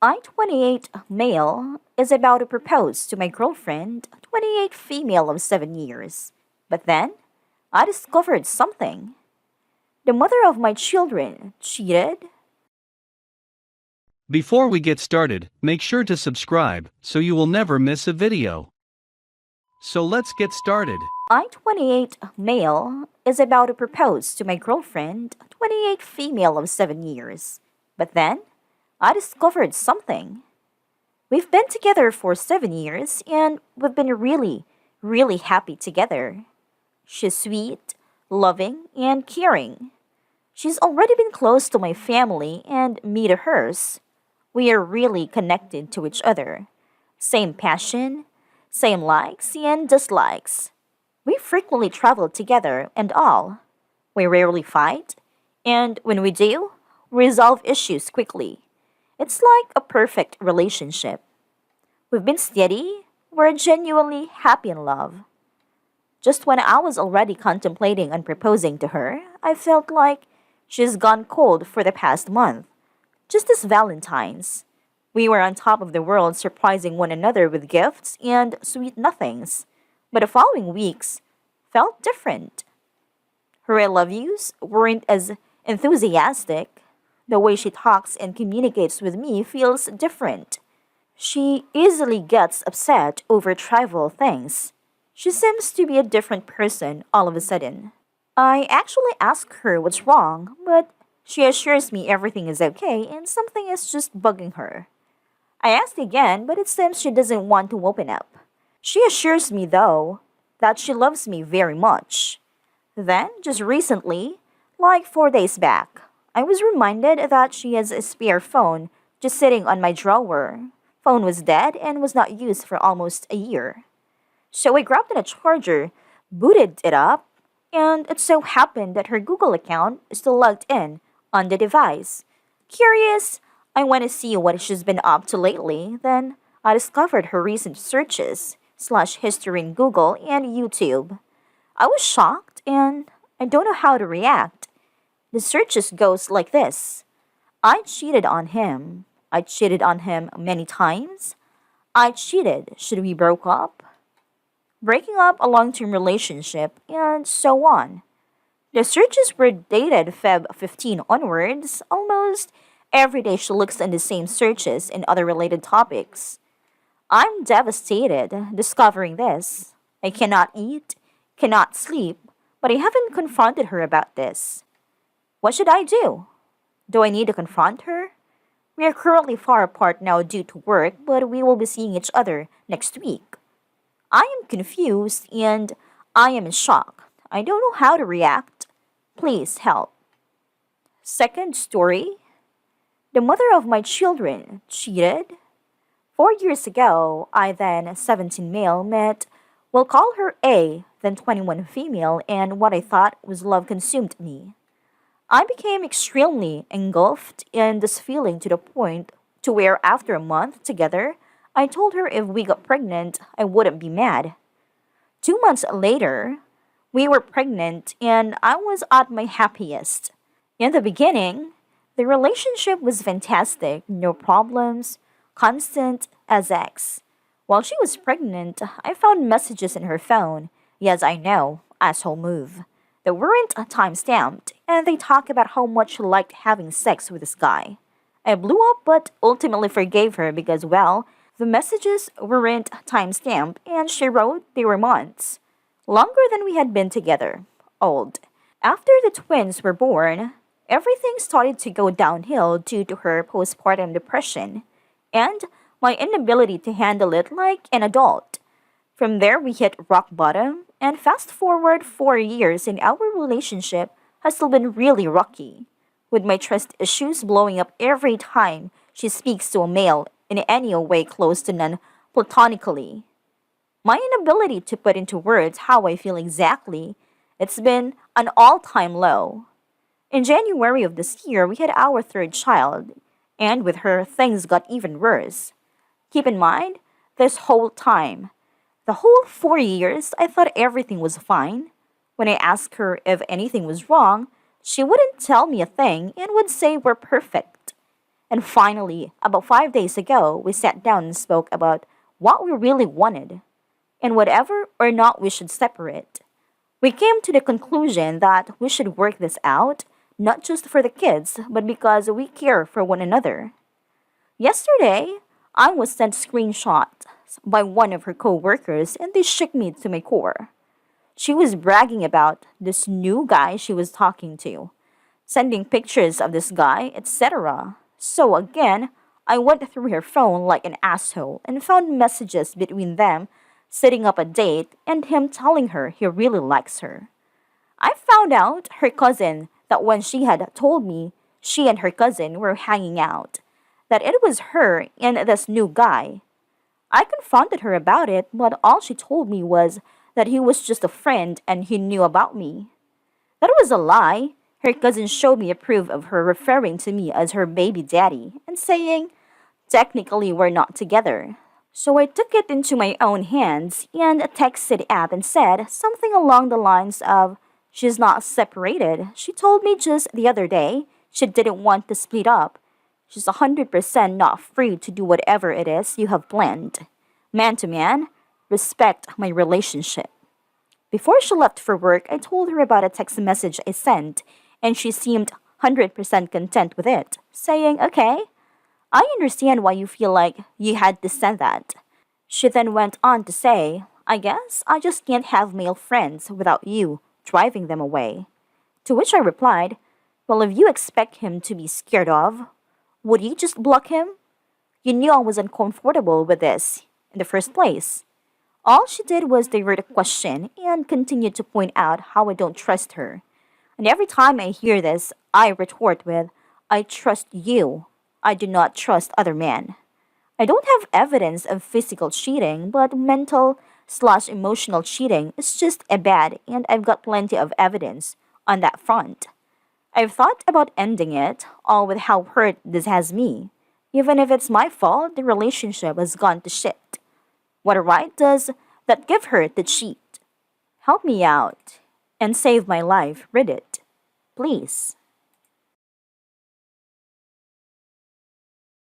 I, 28 male, is about to propose to my girlfriend, 28 female of 7 years. But then, I discovered something. The mother of my children cheated. Before we get started, make sure to subscribe so you will never miss a video. So let's get started. I, 28 male, is about to propose to my girlfriend, 28 female of 7 years. But then, I discovered something. We've been together for 7 years and we've been really happy together. She's sweet, loving, and caring. She's already been close to my family and me to hers. We are really connected to each other. Same passion, same likes and dislikes. We frequently travel together and all. We rarely fight, and when we do, we resolve issues quickly. It's like a perfect relationship. We've been steady, we're genuinely happy in love. Just when I was already contemplating on proposing to her, I felt like she's gone cold for the past month. Just this Valentine's. We were on top of the world surprising one another with gifts and sweet nothings. But the following weeks felt different. Her I love yous weren't as enthusiastic. The way she talks and communicates with me feels different. She easily gets upset over trivial things. She seems to be a different person all of a sudden. I actually ask her what's wrong, but she assures me everything is okay and something is just bugging her. I asked again, but it seems she doesn't want to open up. She assures me, though, that she loves me very much. Then, just recently, like 4 days back, I was reminded that she has a spare phone just sitting on my drawer. Phone was dead and was not used for almost a year. So I grabbed a charger, booted it up, and it so happened that her Google account is still logged in on the device. Curious, I went to see what she's been up to lately, then I discovered her recent searches slash history in Google and YouTube. I was shocked and I don't know how to react. The searches goes like this. I cheated on him. I cheated on him many times. I cheated. Should we broke up? Breaking up a long-term relationship, and so on. The searches were dated Feb 15 onwards. Almost every day she looks in the same searches and other related topics. I'm devastated discovering this. I cannot eat, cannot sleep, but I haven't confronted her about this. What should I do? Do I need to confront her? We are currently far apart now due to work, but we will be seeing each other next week. I am confused and I am in shock. I don't know how to react. Please help. Second story. The mother of my children cheated. 4 years ago, I then 17 male met, we'll call her A, then 21 female, and what I thought was love consumed me. I became extremely engulfed in this feeling to the point to where after a month together, I told her if we got pregnant, I wouldn't be mad. 2 months later, we were pregnant and I was at my happiest. In the beginning, the relationship was fantastic, no problems, constant as ex. While she was pregnant, I found messages in her phone. Yes, I know, asshole move. They weren't time-stamped, and they talk about how much she liked having sex with this guy. I blew up but ultimately forgave her because, well, the messages weren't time-stamped and she wrote they were months. Longer than we had been together. Old. After the twins were born, everything started to go downhill due to her postpartum depression and my inability to handle it like an adult. From there, we hit rock bottom, and fast forward 4 years, and our relationship has still been really rocky, with my trust issues blowing up every time she speaks to a male in any way close to none platonically. My inability to put into words how I feel exactly, it's been an all-time low. In January of this year, we had our third child, and with her, things got even worse. Keep in mind, this whole time, the whole 4 years, I thought everything was fine. When I asked her if anything was wrong, she wouldn't tell me a thing and would say we're perfect. And finally, about 5 days ago, we sat down and spoke about what we really wanted and whatever or not we should separate. We came to the conclusion that we should work this out, not just for the kids, but because we care for one another. Yesterday, I was sent screenshots by one of her coworkers and they shook me to my core. She was bragging about this new guy she was talking to, sending pictures of this guy, etc. So again, I went through her phone like an asshole and found messages between them setting up a date and him telling her he really likes her. I found out her cousin that when she had told me she and her cousin were hanging out, that it was her and this new guy. I confronted her about it, but all she told me was that he was just a friend and he knew about me. That was a lie. Her cousin showed me a proof of her referring to me as her baby daddy and saying, technically, we're not together. So I took it into my own hands and texted App and said something along the lines of, she's not separated. She told me just the other day she didn't want to split up. She's 100% not free to do whatever it is you have planned. Man to man, respect my relationship. Before she left for work, I told her about a text message I sent, and she seemed 100% content with it, saying, okay, I understand why you feel like you had to send that. She then went on to say, I guess I just can't have male friends without you driving them away. To which I replied, well, if you expect him to be scared of, would you just block him? You knew I was uncomfortable with this in the first place. All she did was divert the question and continued to point out how I don't trust her. And every time I hear this, I retort with, I trust you. I do not trust other men. I don't have evidence of physical cheating, but mental/emotional cheating is just as bad, and I've got plenty of evidence on that front. I've thought about ending it, all with how hurt this has me. Even if it's my fault, the relationship has gone to shit. What right does that give her to cheat? Help me out and save my life, Reddit. Please.